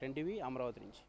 10 అమరావతి నుంచి.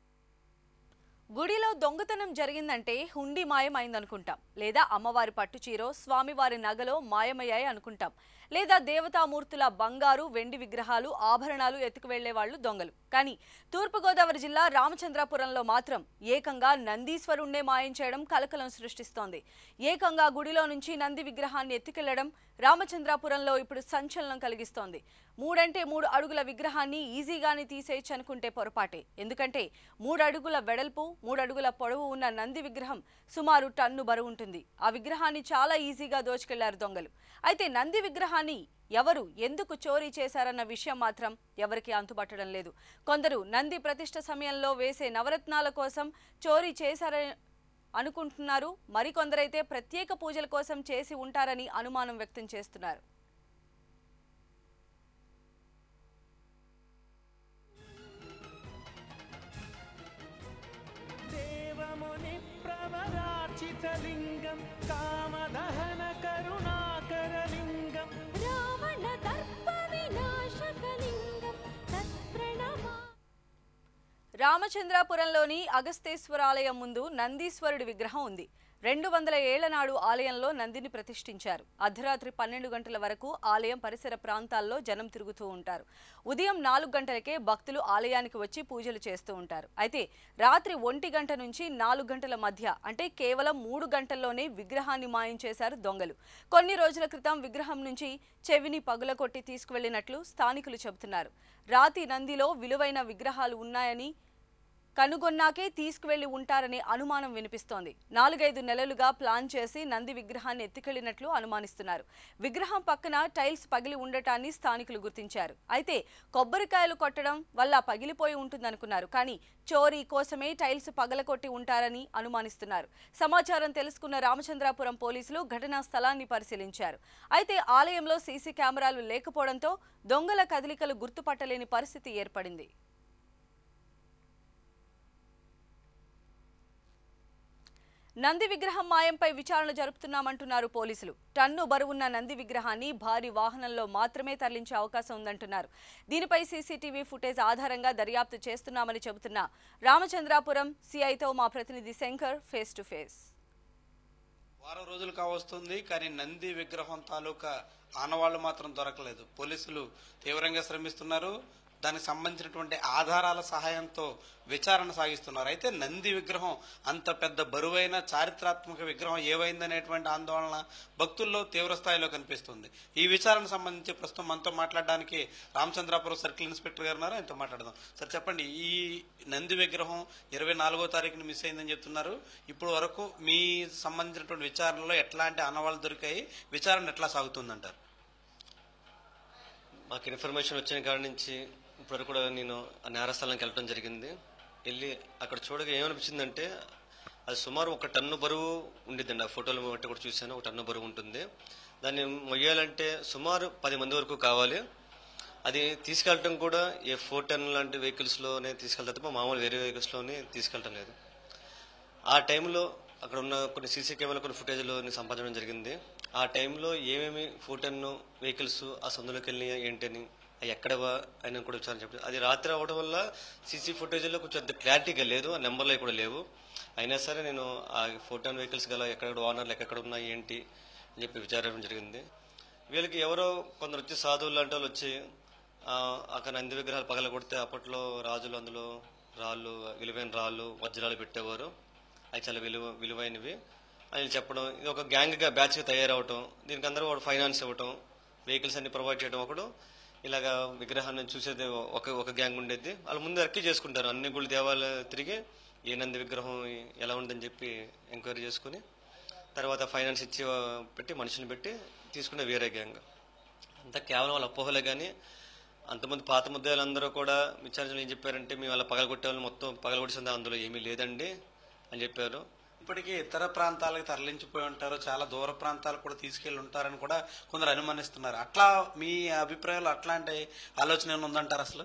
గుడిలో దొంగతనం జరిగిందంటే హుండీ మాయమైందనుకుంటాం, లేదా అమ్మవారి పట్టుచీరో స్వామివారి నగలో మాయమయ్యాయి అనుకుంటాం, లేదా దేవతామూర్తుల బంగారు వెండి విగ్రహాలు ఆభరణాలు ఎత్తుకు వెళ్లే వాళ్ళు దొంగలు. కానీ తూర్పుగోదావరి జిల్లా రామచంద్రాపురంలో మాత్రం ఏకంగా నందీశ్వరుణ్ణే మాయం చేయడం కలకలం సృష్టిస్తోంది. ఏకంగా గుడిలో నుంచి నంది విగ్రహాన్ని ఎత్తుకెళ్లడం రామచంద్రాపురంలో ఇప్పుడు సంచలనం కలిగిస్తోంది. 3 అడుగుల విగ్రహాన్ని ఈజీగానే తీసేయచ్చు అనుకుంటే పొరపాటే. ఎందుకంటే 3 అడుగుల వెడల్పు 3 అడుగుల పొడవు ఉన్న నంది విగ్రహం సుమారు టన్ను బరువు ఉంటుంది. ఆ విగ్రహాన్ని చాలా ఈజీగా దోచుకెళ్లారు దొంగలు. అయితే నంది విగ్రహాన్ని ఎవరు ఎందుకు చోరీ చేశారన్న విషయం మాత్రం ఎవరికి అంతుపట్టడం లేదు. కొందరు నంది ప్రతిష్ఠ సమయంలో వేసే నవరత్నాల కోసం చోరీ చేశారని అనుకుంటున్నారు. మరికొందరైతే ప్రత్యేక పూజల కోసం చేసి ఉంటారని అనుమానం వ్యక్తం చేస్తున్నారు. లింగం కామదహన కరుణాకరలింగం రావణ దర్ప వినాశకలింగం తత్ప్రణమా. రామచంద్రాపురంలోని అగస్తేశ్వరాలయం ముందు నందీశ్వరుడి విగ్రహం ఉంది. 200 ఏళ్ల నాడు ఆలయంలో నందిని ప్రతిష్ఠించారు. అర్ధరాత్రి 12 గంటల వరకు ఆలయం పరిసర ప్రాంతాల్లో జనం తిరుగుతూ ఉంటారు. ఉదయం 4 గంటలకే భక్తులు ఆలయానికి వచ్చి పూజలు చేస్తూ ఉంటారు. అయితే రాత్రి 1 గంట నుంచి 4 గంటల మధ్య, అంటే కేవలం 3 గంటల్లోనే విగ్రహాన్ని మాయం చేశారు దొంగలు. కొన్ని రోజుల క్రితం విగ్రహం నుంచి చెవిని పగులకొట్టి తీసుకువెళ్లినట్లు స్థానికులు చెబుతున్నారు. రాతి నందిలో విలువైన విగ్రహాలు ఉన్నాయని కనుగొన్నాకే తీసుకువెళ్లి ఉంటారనే అనుమానం వినిపిస్తోంది. 4-5 నెలలుగా ప్లాన్ చేసి నంది విగ్రహాన్ని ఎత్తుకెళ్లినట్లు అనుమానిస్తున్నారు. విగ్రహం పక్కన టైల్స్ పగిలి ఉండటాన్ని స్థానికులు గుర్తించారు. అయితే కొబ్బరికాయలు కొట్టడం వల్ల పగిలిపోయి ఉంటుందనుకున్నారు. కానీ చోరీ కోసమే టైల్స్ పగలకొట్టి ఉంటారని అనుమానిస్తున్నారు. సమాచారం తెలుసుకున్న రామచంద్రాపురం పోలీసులు ఘటనా స్థలాన్ని పరిశీలించారు. అయితే ఆలయంలో సీసీ కెమెరాలు లేకపోవడంతో దొంగల కదలికలు గుర్తుపట్టలేని పరిస్థితి ఏర్పడింది. నంది విగ్రహం మాయంపై విచారణ జరుపుతున్నామంటున్నారు పోలీసులు. టన్ను బరువున్న నంది విగ్రహాన్ని భారీ వాహనంలో మాత్రమే తరలించే అవకాశం ఉందంటున్నారు. దీనిపై సీసీటీవీ ఫుటేజ్ ఆధారంగా దర్యాప్తు చేస్తున్నామని చెబుతున్న రామచంద్రాపురం సిఐతో మా ప్రతినిధి శంకర్ ఫేస్ టు ఫేస్. వారం రోజులు కావస్తుంది, కానీ నంది విగ్రహం తాలూకా ఆనవాళ్లు మాత్రం దొరకలేదు. పోలీసులు తీవ్రంగా శ్రమిస్తున్నారు. దానికి సంబంధించినటువంటి ఆధారాల సహాయంతో విచారణ సాగిస్తున్నారు. అయితే నంది విగ్రహం అంత పెద్ద బరువైన చారిత్రాత్మక విగ్రహం ఏవైందనేటువంటి ఆందోళన భక్తుల్లో తీవ్ర స్థాయిలో కనిపిస్తుంది. ఈ విచారణ సంబంధించి ప్రస్తుతం మనతో మాట్లాడడానికి రామచంద్రాపురం సర్కిల్ ఇన్స్పెక్టర్ గారు ఉన్నారు. ఆయనతో మాట్లాడదాం. సార్ చెప్పండి, ఈ నంది విగ్రహం 24వ తారీఖున మిస్ అయిందని చెప్తున్నారు. ఇప్పుడు వరకు మీ సంబంధించినటువంటి విచారణలో ఎట్లాంటి ఆనవాళ్లు దొరికాయి, విచారణ ఎట్లా సాగుతుందంటారు? మాకు ఇన్ఫర్మేషన్ వచ్చిన కాడి నుంచి ఇప్పుడు కూడా నేను ఆ నేరస్థలానికి వెళ్ళడం జరిగింది. వెళ్ళి అక్కడ చూడగా ఏమనిపించిందంటే అది సుమారు 1 టన్ను బరువు ఉండిద్దండి. ఆ ఫోటోలు బట్టి కూడా చూశాను, 1 టన్ను బరువు ఉంటుంది. దాన్ని మొయ్యాలంటే సుమారు 10 మంది వరకు కావాలి. అది తీసుకెళ్ళటం కూడా ఏ 4 టన్ లాంటి వెహికల్స్లోనే తీసుకెళ్తా తప్ప మామూలు వేరే వెహికల్స్లోనే తీసుకెళ్ళటం లేదు. ఆ టైంలో అక్కడ ఉన్న కొన్ని సీసీ కెమెరాలు కొన్ని ఫుటేజ్లో సంపాదించడం జరిగింది. ఆ టైంలో ఏమేమి 4 టన్ను వెహికల్స్ ఆ సందులోకి వెళ్ళినాయి ఏంటని, అవి ఎక్కడవా అని కూడా విచారణ చెప్పారు. అది రాత్రి అవ్వడం వల్ల సీసీ ఫుటేజ్లో కొంచెం అంత క్లారిటీగా లేదు, ఆ నెంబర్లు కూడా లేవు. అయినా సరే నేను ఆ 4 టన్ వెహికల్స్ గల ఎక్కడెక్కడ ఓనర్లు ఎక్కడ ఉన్నాయి ఏంటి అని చెప్పి విచారించడం జరిగింది. వీళ్ళకి ఎవరో కొందరు వచ్చి సాధువులు లాంటి వాళ్ళు వచ్చి అక్కడ నంది విగ్రహాలు పగల కొడితే అప్పట్లో రాజులు అందులో రాళ్ళు, విలువైన రాళ్ళు, వజ్రాలు పెట్టేవారు. అవి చాలా విలువైనవి అని చెప్పడం. ఇది ఒక గ్యాంగ్గా బ్యాచ్గా తయారవటం, దీనికి అందరూ వాడు ఫైనాన్స్ ఇవ్వటం, వెహికల్స్ అన్ని ప్రొవైడ్ చేయడం. ఒకడు ఇలాగా విగ్రహాన్ని చూసేది ఒక గ్యాంగ్ ఉండేది. వాళ్ళు ముందు అర్కీ చేసుకుంటారు, అన్ని గుళ్ళు దేవాలయాలు తిరిగి ఏ నంది విగ్రహం ఎలా ఉందని చెప్పి ఎంక్వైరీ చేసుకుని తర్వాత ఫైనాన్స్ ఇచ్చి పెట్టి మనుషులను పెట్టి తీసుకునే వేరే గ్యాంగ్. అంతా కేవలం వాళ్ళ అపోహలే. కానీ అంతమంది పాత ముద్దాయిలందరూ కూడా విచారణలు ఏం చెప్పారంటే మేము వాళ్ళ పగలగొట్టే వాళ్ళు మొత్తం పగలగొట్టింది, అందులో ఏమీ లేదండి అని చెప్పారు. ఇప్పటికీ ఇతర ప్రాంతాలకు తరలించిపోయి ఉంటారు, చాలా దూర ప్రాంతాలకు కూడా తీసుకెళ్లి ఉంటారని కూడా కొందరు అనుమానిస్తున్నారు. అట్లా మీ అభిప్రాయంలో అట్లాంటి ఆలోచన ఏమైనా ఉందంటారు? అసలు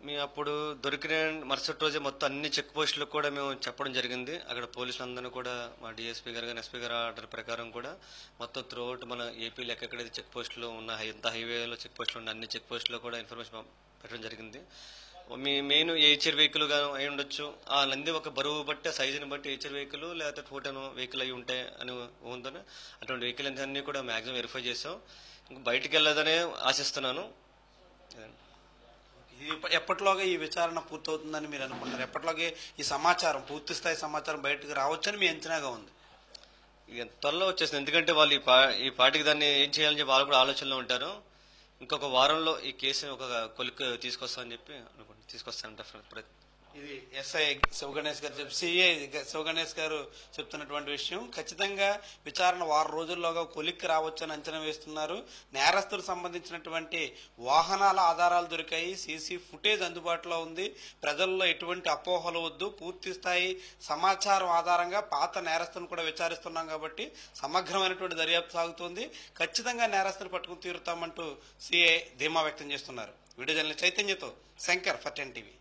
మేము అప్పుడు దొరికిన మరుసటి రోజే మొత్తం అన్ని చెక్ పోస్టులకు కూడా మేము చెప్పడం జరిగింది. అక్కడ పోలీసులందరూ కూడా మా డిఎస్పీ గారు కానీ ఎస్పీ గారు ఆర్డర్ ప్రకారం కూడా మొత్తం త్రూఅవుట్ మన ఏపీలో ఎక్కడైతే చెక్ పోస్టులు ఉన్న ఎంత హైవేలో చెక్ పోస్టులు ఉన్న అన్ని చెక్ పోస్టులో కూడా ఇన్ఫర్మేషన్ పెట్టడం జరిగింది. మీ మెయిన్ ఏచర్ వెహికల్ గా అయి ఉండొచ్చు. ఆ నంది ఒక బరువు బట్టి, ఆ సైజుని బట్టి ఏచర్ వెహికల్ లేకపోతే టోటన్ వెహికల్ అయి ఉంటాయి అని ఉందని అటువంటి వెహికల్ అన్ని కూడా మాక్సిమం వెరిఫై చేసాం. ఇంకా బయటికి వెళ్ళదని ఆశిస్తున్నాను. ఎప్పటిలోగా ఈ విచారణ పూర్తవుతుందని మీరు అనుకుంటారు? ఎప్పటిలోగా ఈ సమాచారం, పూర్తి స్థాయి సమాచారం బయటకు రావచ్చని మీ అంచనాగా ఉంది? ఇక త్వరలో వచ్చేసింది. ఎందుకంటే వాళ్ళు ఈ పార్టీకి దాన్ని ఏం చేయాలని చెప్పి వాళ్ళు కూడా ఆలోచనలో ఉంటారు. ఇంకొక వారంలో ఈ కేసుని ఒక కొలిక్కి తీసుకొస్తామని చెప్పి తీసుకొస్తానంట. ఇది ఎస్ఐ శివగణేష్ గారు సిఐ శివగణేష్ గారు చెప్తున్నటువంటి విషయం. ఖచ్చితంగా విచారణ వారం రోజుల్లోగా కొలిక్కి రావచ్చని అంచనా వేస్తున్నారు. నేరస్తులకు సంబంధించినటువంటి వాహనాల ఆధారాలు దొరికాయి, సీసీ ఫుటేజ్ అందుబాటులో ఉంది. ప్రజల్లో ఎటువంటి అపోహలు వద్దు, పూర్తి స్థాయి సమాచారం ఆధారంగా పాత నేరస్తులను కూడా విచారిస్తున్నాం కాబట్టి సమగ్రమైనటువంటి దర్యాప్తు సాగుతుంది. ఖచ్చితంగా నేరస్తులు పట్టుకుని తీరుతామంటూ సిఐ ధీమా వ్యక్తం చేస్తున్నారు. వీడియో జర్నలిస్ట్ చైతన్యతో శంకర్ ఫర్ 10 టీవీ.